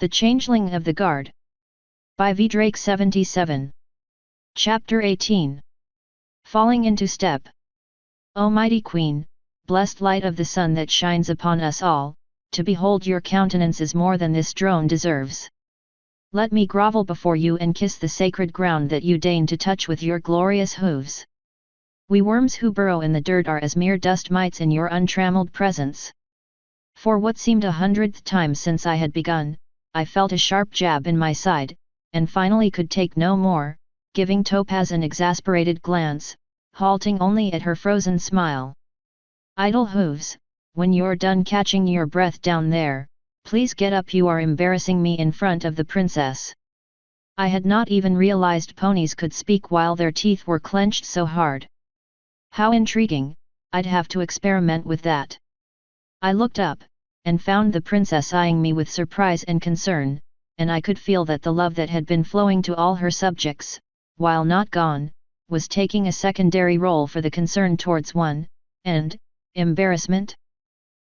The Changeling of the Guard. By V. Drake 77. Chapter 18. Falling into Step. O mighty Queen, blessed light of the sun that shines upon us all, to behold your countenance is more than this drone deserves. Let me grovel before you and kiss the sacred ground that you deign to touch with your glorious hooves. We worms who burrow in the dirt are as mere dust mites in your untrammeled presence. For what seemed 100th time since I had begun, I felt a sharp jab in my side, and finally could take no more, giving Topaz an exasperated glance, halting only at her frozen smile. Idle hooves, when you're done catching your breath down there, please get up, you are embarrassing me in front of the princess. I had not even realized ponies could speak while their teeth were clenched so hard. How intriguing, I'd have to experiment with that. I looked up, and found the princess eyeing me with surprise and concern, and I could feel that the love that had been flowing to all her subjects, while not gone, was taking a secondary role for the concern towards one, and embarrassment?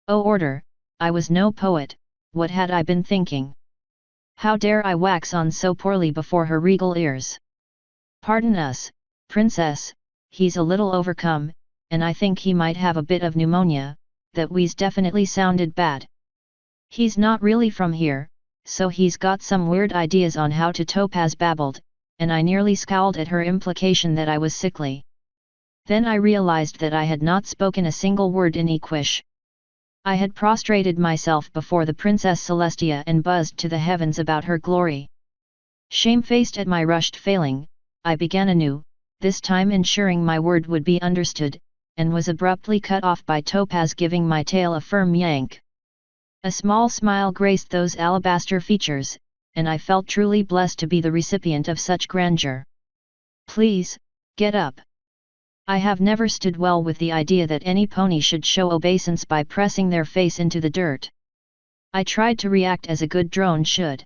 Oh order, I was no poet, what had I been thinking? How dare I wax on so poorly before her regal ears? Pardon us, princess, he's a little overcome, and I think he might have a bit of pneumonia. That wheeze definitely sounded bad. He's not really from here, so he's got some weird ideas on how to. Topaz babbled, and I nearly scowled at her implication that I was sickly. Then I realized that I had not spoken a single word in Equish. I had prostrated myself before the Princess Celestia and buzzed to the heavens about her glory. Shamefaced at my rushed failing, I began anew, this time ensuring my word would be understood, and was abruptly cut off by Topaz giving my tail a firm yank. A small smile graced those alabaster features, and I felt truly blessed to be the recipient of such grandeur. Please, get up. I have never stood well with the idea that any pony should show obeisance by pressing their face into the dirt. I tried to react as a good drone should.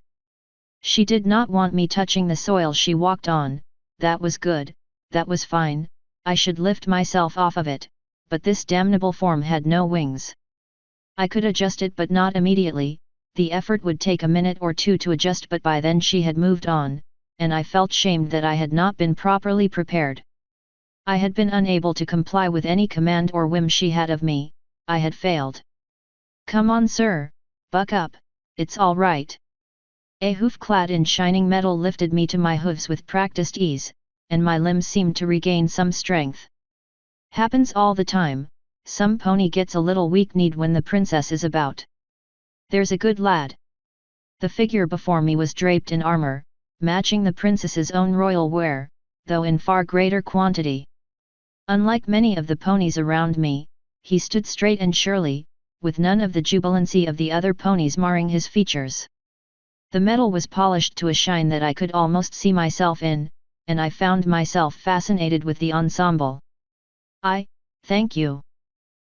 She did not want me touching the soil she walked on, that was good, that was fine. I should lift myself off of it, but this damnable form had no wings. I could adjust it but not immediately, the effort would take a minute or two to adjust, but by then she had moved on, and I felt shamed that I had not been properly prepared. I had been unable to comply with any command or whim she had of me, I had failed. Come on sir, buck up, it's all right. A hoof clad in shining metal lifted me to my hooves with practiced ease, and my limbs seemed to regain some strength. Happens all the time, some pony gets a little weak-kneed when the princess is about. There's a good lad. The figure before me was draped in armor, matching the princess's own royal wear, though in far greater quantity. Unlike many of the ponies around me, he stood straight and surely, with none of the jubilancy of the other ponies marring his features. The metal was polished to a shine that I could almost see myself in, and I found myself fascinated with the ensemble. Thank you.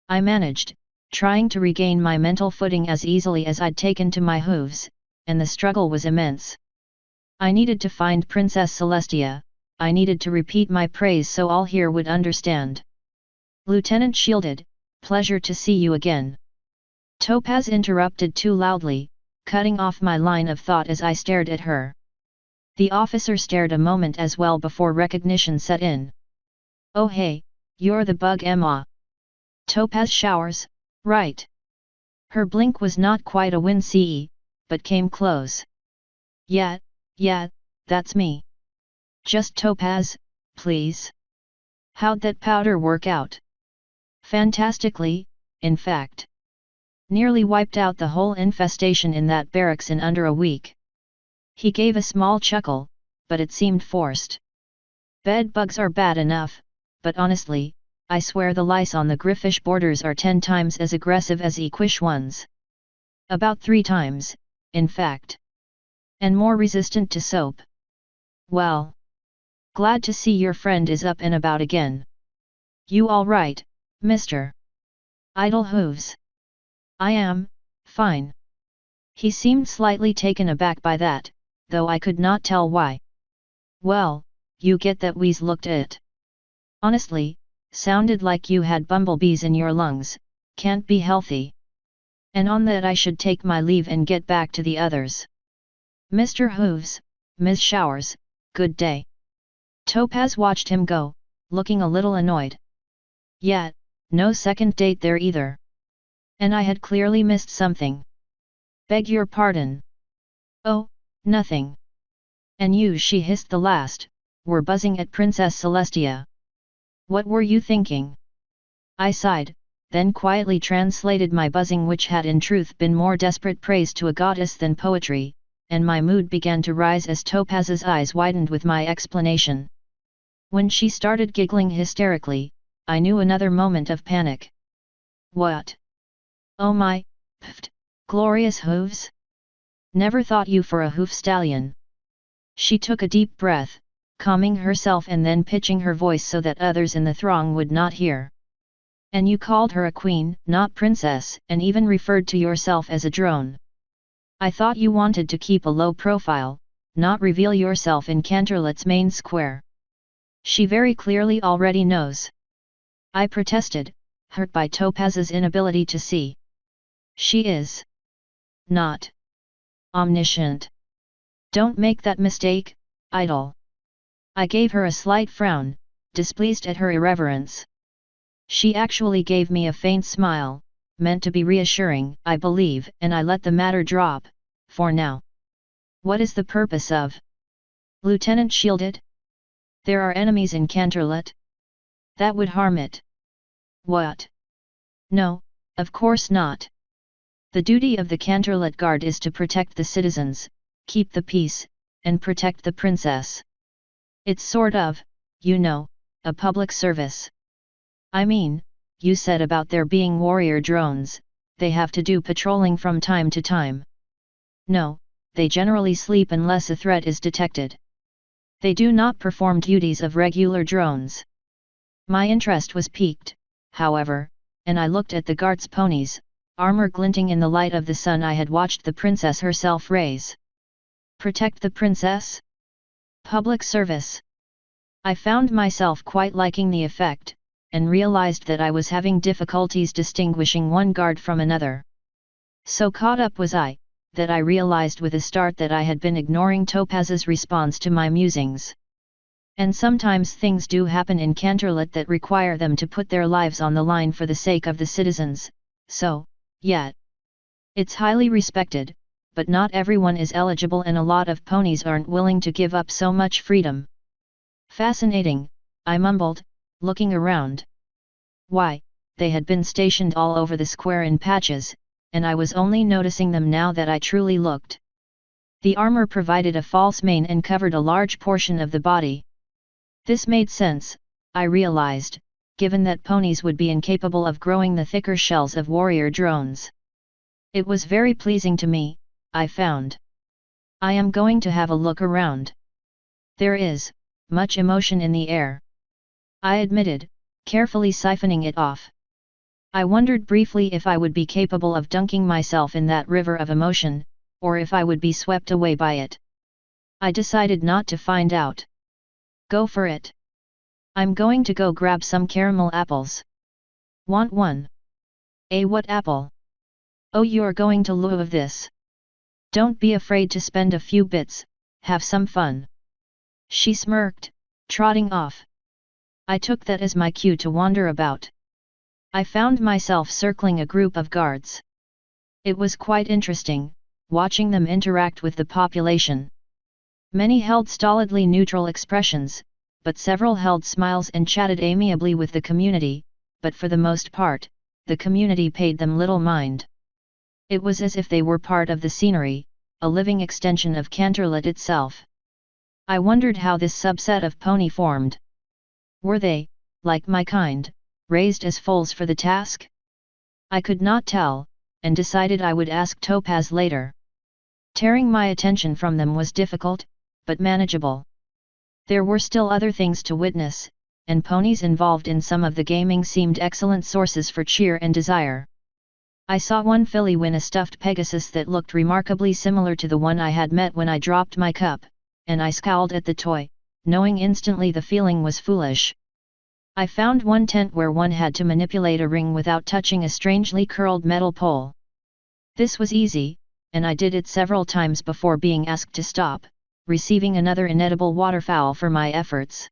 I managed, trying to regain my mental footing as easily as I'd taken to my hooves, and the struggle was immense. I needed to find Princess Celestia, I needed to repeat my praise so all here would understand. Lieutenant Shielded, pleasure to see you again. Topaz interrupted too loudly, cutting off my line of thought as I stared at her. The officer stared a moment as well before recognition set in. Oh hey, you're the bug Emma. Topaz showers, right? Her blink was not quite a win-see, but came close. Yeah, that's me. Just Topaz, please. How'd that powder work out? Fantastically, in fact. Nearly wiped out the whole infestation in that barracks in under a week. He gave a small chuckle, but it seemed forced. Bed bugs are bad enough, but honestly, I swear the lice on the griffish borders are 10 times as aggressive as Equish ones. About 3 times, in fact. And more resistant to soap. Well. Glad to see your friend is up and about again. You all right, mister? Idle hooves. I am, fine. He seemed slightly taken aback by that, though I could not tell why. Well, you get that wheeze looked it. Honestly, sounded like you had bumblebees in your lungs, can't be healthy. And on that I should take my leave and get back to the others. Mr. Hooves, Ms. Showers, good day. Topaz watched him go, looking a little annoyed. Yet, no second date there either. And I had clearly missed something. Beg your pardon. Oh, nothing. And you, she hissed the last, were buzzing at Princess Celestia. What were you thinking? I sighed, then quietly translated my buzzing, which had in truth been more desperate praise to a goddess than poetry, and my mood began to rise as Topaz's eyes widened with my explanation. When she started giggling hysterically, I knew another moment of panic. What? Oh my, pft, glorious hooves? Never thought you for a hoof stallion. She took a deep breath, calming herself and then pitching her voice so that others in the throng would not hear. And you called her a queen, not princess, and even referred to yourself as a drone. I thought you wanted to keep a low profile, not reveal yourself in Canterlot's main square. She very clearly already knows. I protested, hurt by Topaz's inability to see. She is not omniscient. Don't make that mistake, idol. I gave her a slight frown, displeased at her irreverence. She actually gave me a faint smile, meant to be reassuring, I believe, and I let the matter drop, for now. What is the purpose of Lieutenant Shielded? There are enemies in Canterlot? That would harm it. What? No, of course not. The duty of the Canterlot Guard is to protect the citizens, keep the peace, and protect the princess. It's sort of, you know, a public service. I mean, you said about there being warrior drones, they have to do patrolling from time to time. No, they generally sleep unless a threat is detected. They do not perform duties of regular drones. My interest was piqued, however, and I looked at the guard's ponies, armor glinting in the light of the sun I had watched the princess herself raise. Protect the princess? Public service. I found myself quite liking the effect, and realized that I was having difficulties distinguishing one guard from another. So caught up was I, that I realized with a start that I had been ignoring Topaz's response to my musings. And sometimes things do happen in Canterlot that require them to put their lives on the line for the sake of the citizens, so, yet. It's highly respected, but not everyone is eligible and a lot of ponies aren't willing to give up so much freedom. Fascinating, I mumbled, looking around. Why, they had been stationed all over the square in patches, and I was only noticing them now that I truly looked. The armor provided a false mane and covered a large portion of the body. This made sense, I realized, given that ponies would be incapable of growing the thicker shells of warrior drones. It was very pleasing to me, I found. I am going to have a look around. There is much emotion in the air, I admitted, carefully siphoning it off. I wondered briefly if I would be capable of dunking myself in that river of emotion, or if I would be swept away by it. I decided not to find out. Go for it. I'm going to go grab some caramel apples. Want one? What apple? Oh, you're going to love this. Don't be afraid to spend a few bits, have some fun. She smirked, trotting off. I took that as my cue to wander about. I found myself circling a group of guards. It was quite interesting, watching them interact with the population. Many held stolidly neutral expressions, but several held smiles and chatted amiably with the community, but for the most part, the community paid them little mind. It was as if they were part of the scenery, a living extension of Canterlot itself. I wondered how this subset of pony formed. Were they, like my kind, raised as foals for the task? I could not tell, and decided I would ask Topaz later. Tearing my attention from them was difficult, but manageable. There were still other things to witness, and ponies involved in some of the gaming seemed excellent sources for cheer and desire. I saw one filly win a stuffed Pegasus that looked remarkably similar to the one I had met when I dropped my cup, and I scowled at the toy, knowing instantly the feeling was foolish. I found one tent where one had to manipulate a ring without touching a strangely curled metal pole. This was easy, and I did it several times before being asked to stop, receiving another inedible waterfowl for my efforts.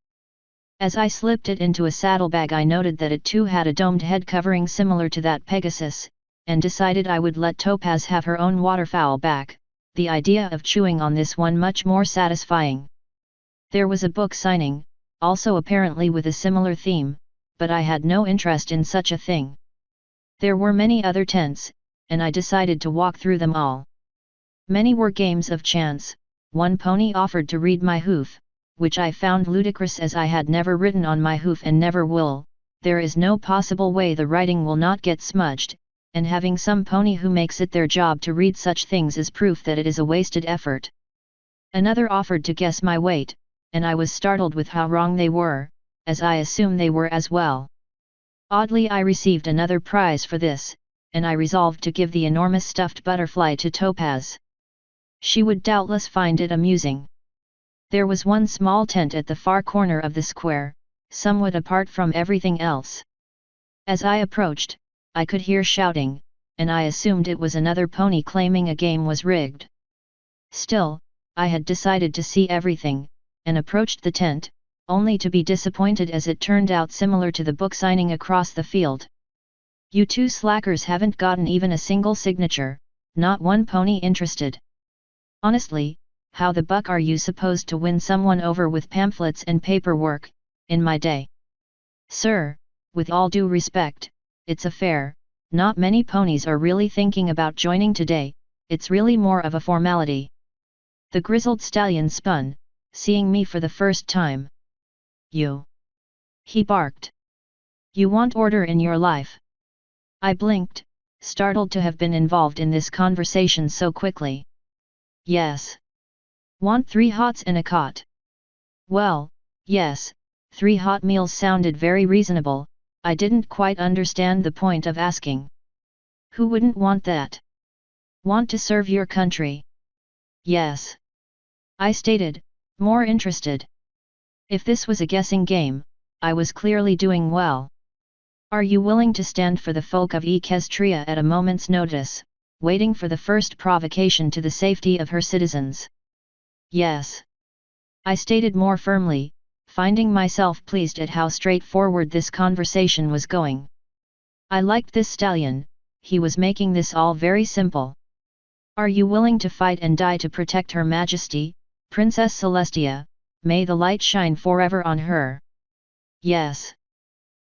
As I slipped it into a saddlebag, I noted that it too had a domed head covering similar to that Pegasus, and decided I would let Topaz have her own waterfowl back, the idea of chewing on this one much more satisfying. There was a book signing, also apparently with a similar theme, but I had no interest in such a thing. There were many other tents, and I decided to walk through them all. Many were games of chance. One pony offered to read my hoof, which I found ludicrous as I had never written on my hoof and never will. There is no possible way the writing will not get smudged, and having some pony who makes it their job to read such things is proof that it is a wasted effort. Another offered to guess my weight, and I was startled with how wrong they were, as I assume they were as well. Oddly, I received another prize for this, and I resolved to give the enormous stuffed butterfly to Topaz. She would doubtless find it amusing. There was one small tent at the far corner of the square, somewhat apart from everything else. As I approached, I could hear shouting, and I assumed it was another pony claiming a game was rigged. Still, I had decided to see everything, and approached the tent, only to be disappointed as it turned out similar to the book signing across the field. You two slackers haven't gotten even a single signature, not one pony interested. Honestly, how the buck are you supposed to win someone over with pamphlets and paperwork, in my day? Sir, with all due respect, it's a fair, not many ponies are really thinking about joining today, it's really more of a formality. The grizzled stallion spun, seeing me for the first time. You! He barked. You want order in your life? I blinked, startled to have been involved in this conversation so quickly. Yes. Want 3 hots and a cot? Well, yes, 3 hot meals sounded very reasonable. I didn't quite understand the point of asking. Who wouldn't want that? Want to serve your country? Yes. I stated, more interested. If this was a guessing game, I was clearly doing well. Are you willing to stand for the folk of Equestria at a moment's notice, waiting for the first provocation to the safety of her citizens? Yes. I stated more firmly, finding myself pleased at how straightforward this conversation was going. I liked this stallion, he was making this all very simple. Are you willing to fight and die to protect Her Majesty, Princess Celestia, may the light shine forever on her? Yes.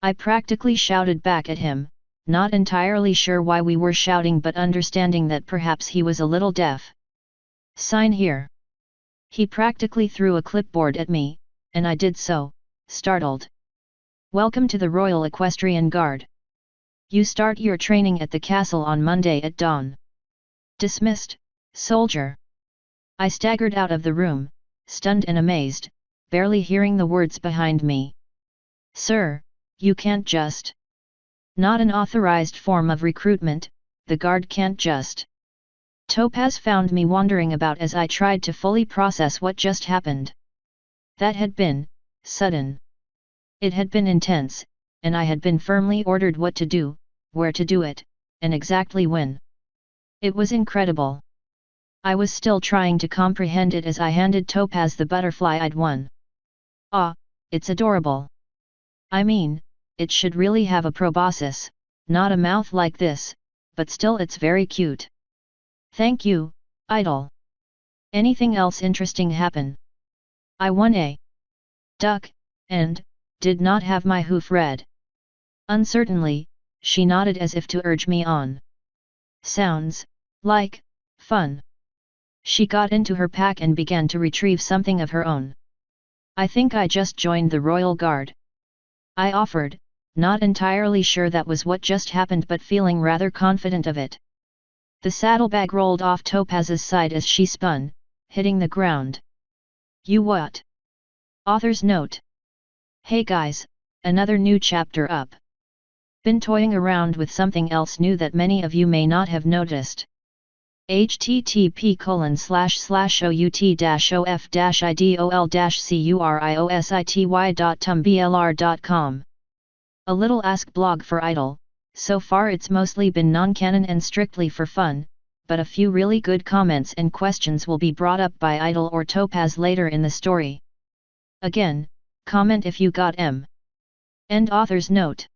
I practically shouted back at him, not entirely sure why we were shouting but understanding that perhaps he was a little deaf. Sign here. He practically threw a clipboard at me, and I did so, startled. Welcome to the Royal Equestrian Guard. You start your training at the castle on Monday at dawn. Dismissed, soldier. I staggered out of the room, stunned and amazed, barely hearing the words behind me. Sir, you can't just. Not an authorized form of recruitment, the guard can't just. Topaz found me wandering about as I tried to fully process what just happened. That had been sudden. It had been intense, and I had been firmly ordered what to do, where to do it, and exactly when. It was incredible. I was still trying to comprehend it as I handed Topaz the butterfly I'd won. Ah, it's adorable. I mean, it should really have a proboscis, not a mouth like this, but still it's very cute. Thank you, idol. Anything else interesting happen? I won a duck, and did not have my hoof read. Uncertainly, she nodded as if to urge me on. Sounds like fun. She got into her pack and began to retrieve something of her own. I think I just joined the Royal Guard. I offered, not entirely sure that was what just happened but feeling rather confident of it. The saddlebag rolled off Topaz's side as she spun, hitting the ground. You what? Author's note. Hey guys, another new chapter up. Been toying around with something else new that many of you may not have noticed. http://out-idol-curiosity.tumblr.com. A little ask blog for idol. So far it's mostly been non-canon and strictly for fun, but a few really good comments and questions will be brought up by Idol or Topaz later in the story. Again, comment if you got M. End author's note.